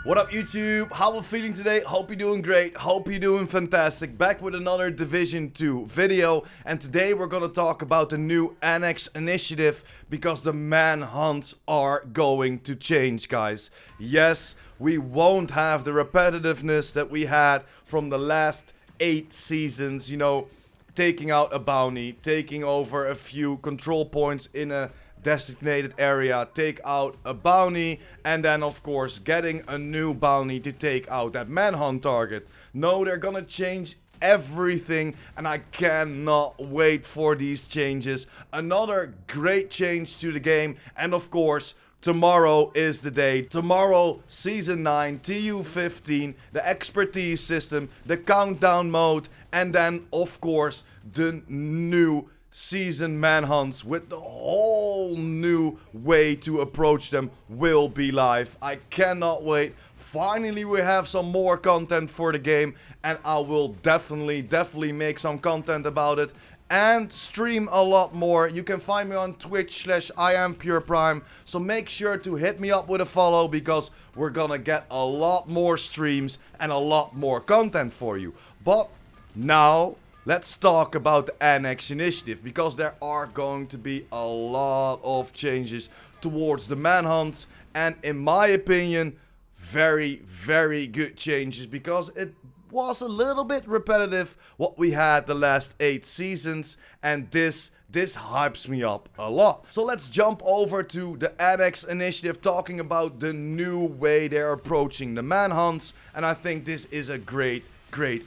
What up YouTube? How are we feeling today? Hope you're doing great, hope you're doing fantastic. Back with another Division 2 video, and today we're gonna talk about the new Annex Initiative because the manhunts are going to change, guys. Yes, we won't have the repetitiveness that we had from the last 8 seasons, you know, taking out a bounty, taking over a few control points in a designated area, take out a bounty, and then of course getting a new bounty to take out that manhunt target. No, they're gonna change everything, and I cannot wait for these changes. Another great change to the game, and of course tomorrow is the day. Tomorrow, Season 9, TU15, the expertise system, the countdown mode, and then of course the new season manhunts with the whole new way to approach them will be live. I cannot wait. Finally we have some more content for the game, and I will definitely make some content about it and stream a lot more. You can find me on Twitch/IamPurePrime, so make sure to hit me up with a follow because we're gonna get a lot more streams and a lot more content for you. But now let's talk about the Annex Initiative, because there are going to be a lot of changes towards the manhunts, and in my opinion, very good changes, because it was a little bit repetitive what we had the last 8 seasons, and this hypes me up a lot. So let's jump over to the Annex Initiative, talking about the new way they're approaching the manhunts, and I think this is a great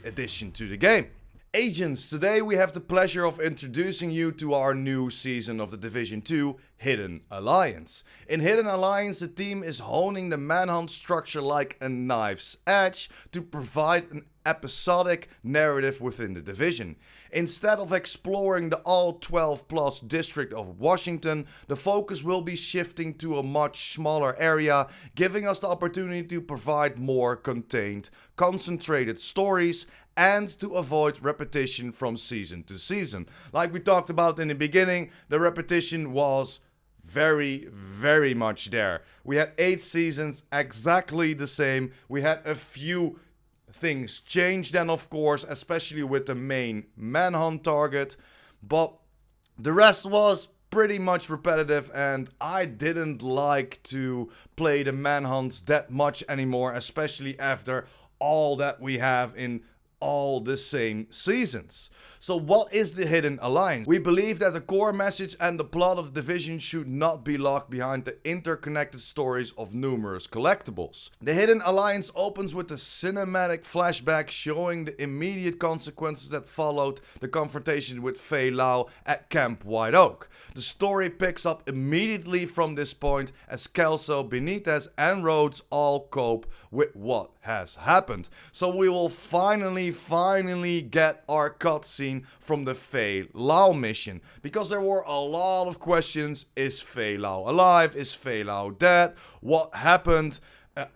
addition to the game. Agents, today we have the pleasure of introducing you to our new season of the Division 2 Hidden Alliance. In Hidden Alliance, the team is honing the manhunt structure like a knife's edge to provide an episodic narrative within the division. Instead of exploring the all 12 plus district of Washington, the focus will be shifting to a much smaller area, giving us the opportunity to provide more contained, concentrated stories and to avoid repetition from season to season. Like we talked about in the beginning, the repetition was very much there. We had 8 seasons exactly the same. We had a few things change then, of course, especially with the main manhunt target, but the rest was pretty much repetitive, and I didn't like to play the manhunts that much anymore, especially after all that we have in all the same seasons. So what is the Hidden Alliance? We believe that the core message and the plot of the Division should not be locked behind the interconnected stories of numerous collectibles. The Hidden Alliance opens with a cinematic flashback showing the immediate consequences that followed the confrontation with Fei Lao at Camp White Oak. The story picks up immediately from this point as Kelso, Benitez and Rhodes all cope with what has happened. So we will finally get our cutscene from the Fei Lao mission, because there were a lot of questions. Is Fei Lao alive? Is Fei Lao dead? What happened?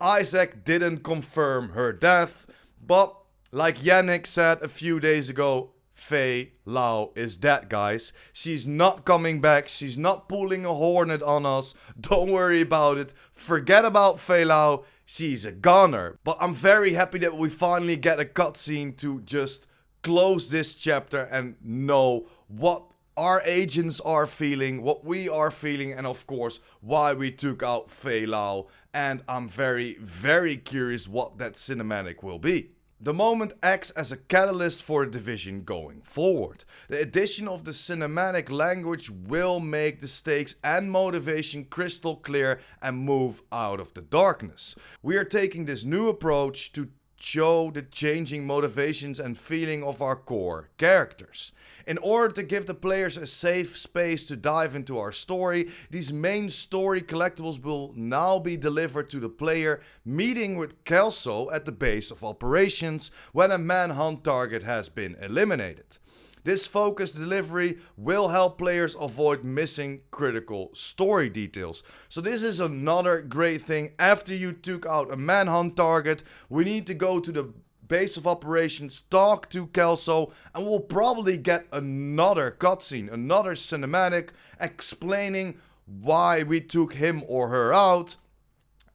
Isaac didn't confirm her death, but like Yannick said a few days ago, Fei Lao is dead, guys. She's not coming back. She's not pulling a hornet on us. Don't worry about it. Forget about Fei Lao. She's a goner. But I'm very happy that we finally get a cutscene to just close this chapter and know what our agents are feeling, what we are feeling, and of course why we took out Fei Lao. And I'm very curious what that cinematic will be. The moment acts as a catalyst for the division going forward. The addition of the cinematic language will make the stakes and motivation crystal clear and move out of the darkness. We are taking this new approach to show the changing motivations and feeling of our core characters. In order to give the players a safe space to dive into our story, these main story collectibles will now be delivered to the player, meeting with Kelso at the base of operations when a manhunt target has been eliminated. This focused delivery will help players avoid missing critical story details. So this is another great thing. After you took out a manhunt target, we need to go to the base of operations, talk to Kelso, and we'll probably get another cutscene, another cinematic explaining why we took him or her out,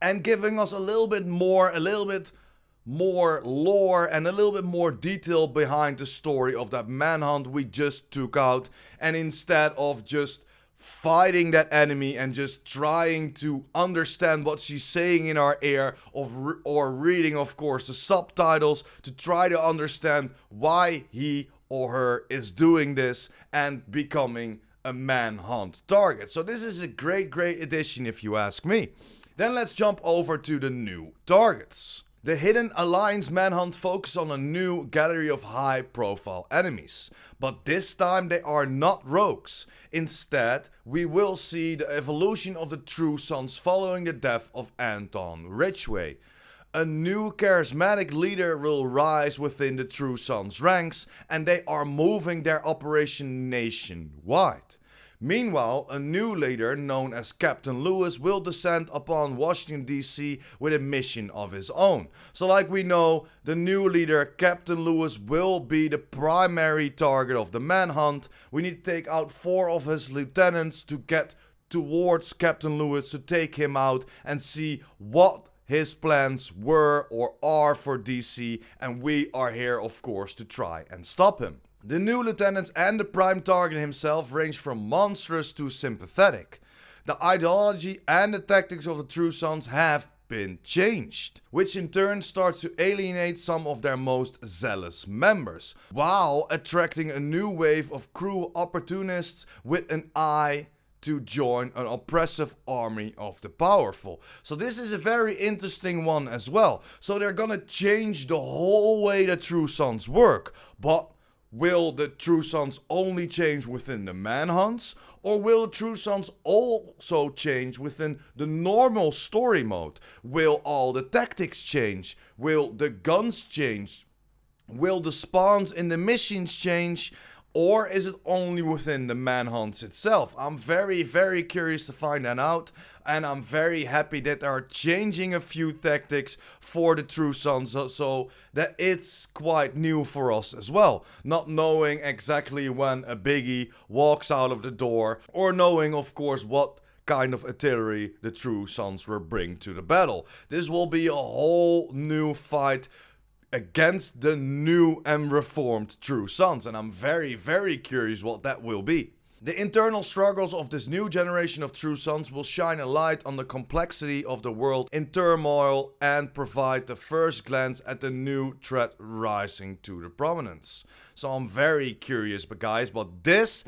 and giving us a little bit more lore and a little bit more detail behind the story of that manhunt we just took out. And instead of just fighting that enemy and just trying to understand what she's saying in our ear, or reading, of course, the subtitles to try to understand why he or her is doing this and becoming a manhunt target. So this is a great addition if you ask me. Then let's jump over to the new targets. The Hidden Alliance Manhunt focuses on a new gallery of high-profile enemies, but this time they are not rogues. Instead, we will see the evolution of the True Sons following the death of Anton Ridgway. A new charismatic leader will rise within the True Sons ranks, and they are moving their operation nationwide. Meanwhile, a new leader known as Captain Lewis will descend upon Washington DC with a mission of his own. So like we know, the new leader Captain Lewis will be the primary target of the manhunt. We need to take out 4 of his lieutenants to get towards Captain Lewis to take him out and see what his plans were or are for DC, and we are here of course to try and stop him. The new lieutenants and the prime target himself range from monstrous to sympathetic. The ideology and the tactics of the True Sons have been changed, which in turn starts to alienate some of their most zealous members, while attracting a new wave of cruel opportunists with an eye to join an oppressive army of the powerful. So this is a very interesting one as well. So they're gonna change the whole way the True Sons work, but will the True Sons only change within the manhunts, or will the True Sons also change within the normal story mode? Will all the tactics change? Will the guns change? Will the spawns in the missions change? Or is it only within the manhunts itself? I'm very curious to find that out. And I'm very happy that they are changing a few tactics for the True Sons, so that it's quite new for us as well. Not knowing exactly when a biggie walks out of the door, or knowing of course what kind of artillery the True Sons will bring to the battle. This will be a whole new fight against the new and reformed True Sons, and I'm very curious what that will be. The internal struggles of this new generation of True Sons will shine a light on the complexity of the world in turmoil and provide the first glance at the new threat rising to the prominence. So I'm very curious, but guys, but this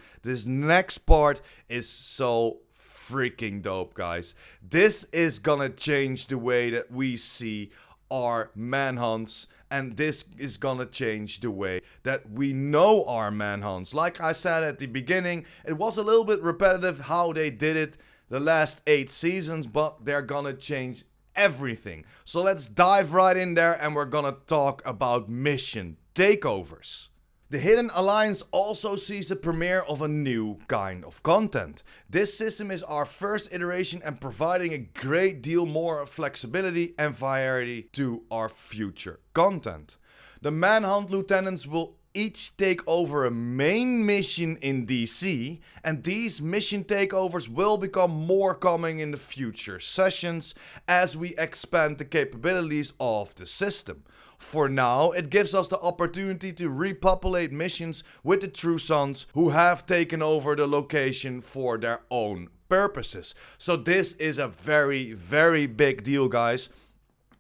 next part is so freaking dope, guys. This is gonna change the way that we see our manhunts, and this is gonna change the way that we know our manhunts. Like I said at the beginning, it was a little bit repetitive how they did it the last 8 seasons, but they're gonna change everything. So let's dive right in there, and we're gonna talk about Mission Takeovers. The Hidden Alliance also sees the premiere of a new kind of content. This system is our first iteration and providing a great deal more flexibility and variety to our future content. The Manhunt lieutenants will each take over a main mission in DC, and these mission takeovers will become more common in the future sessions as we expand the capabilities of the system. For now, it gives us the opportunity to repopulate missions with the True Sons who have taken over the location for their own purposes. So this is a very big deal, guys.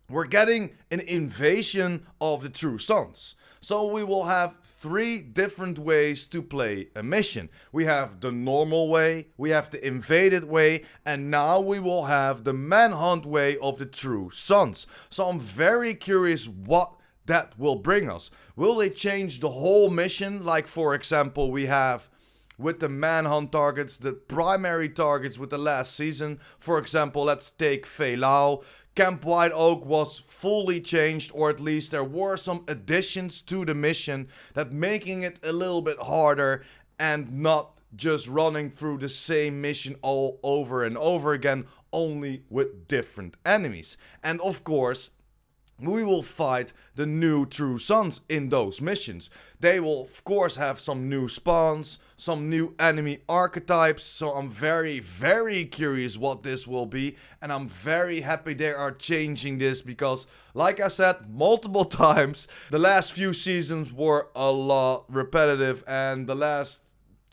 We're getting an invasion of the True Sons. So we will have 3 different ways to play a mission. We have the normal way, we have the invaded way, and now we will have the manhunt way of the True Sons. So I'm very curious what that will bring us. Will they change the whole mission? Like for example, we have with the manhunt targets, the primary targets with the last season. For example, let's take Fei Lao. Camp White Oak was fully changed, or at least there were some additions to the mission that making it a little bit harder and not just running through the same mission all over and over again, only with different enemies. And of course, we will fight the new True Sons in those missions. They will of course have some new spawns, some new enemy archetypes. So I'm very, very curious what this will be. And I'm very happy they are changing this because, like I said multiple times, the last few seasons were a lot repetitive and the last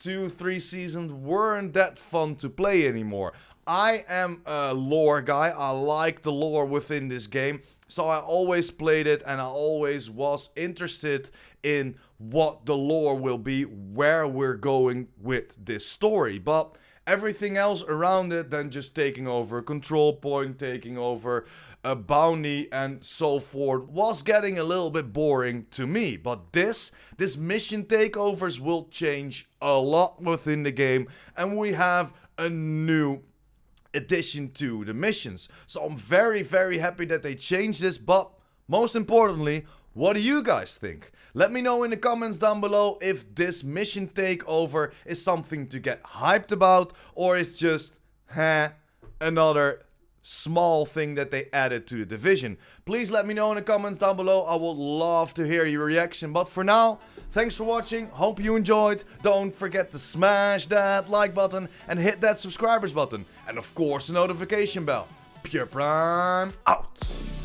2-3 seasons weren't that fun to play anymore. I am a lore guy. I like the lore within this game. So I always played it and I always was interested in what the lore will be, where we're going with this story. But everything else around it, then just taking over a control point, taking over a bounty and so forth, was getting a little bit boring to me. But this mission takeovers will change a lot within the game, and we have a new addition to the missions. So I'm very, very happy that they changed this, but most importantly, what do you guys think? Let me know in the comments down below if this mission takeover is something to get hyped about, or it's just, another small thing that they added to the division. Please let me know in the comments down below. I would love to hear your reaction. But for now, thanks for watching. Hope you enjoyed. Don't forget to smash that like button and hit that subscribers button. And of course the notification bell. PurePrime out.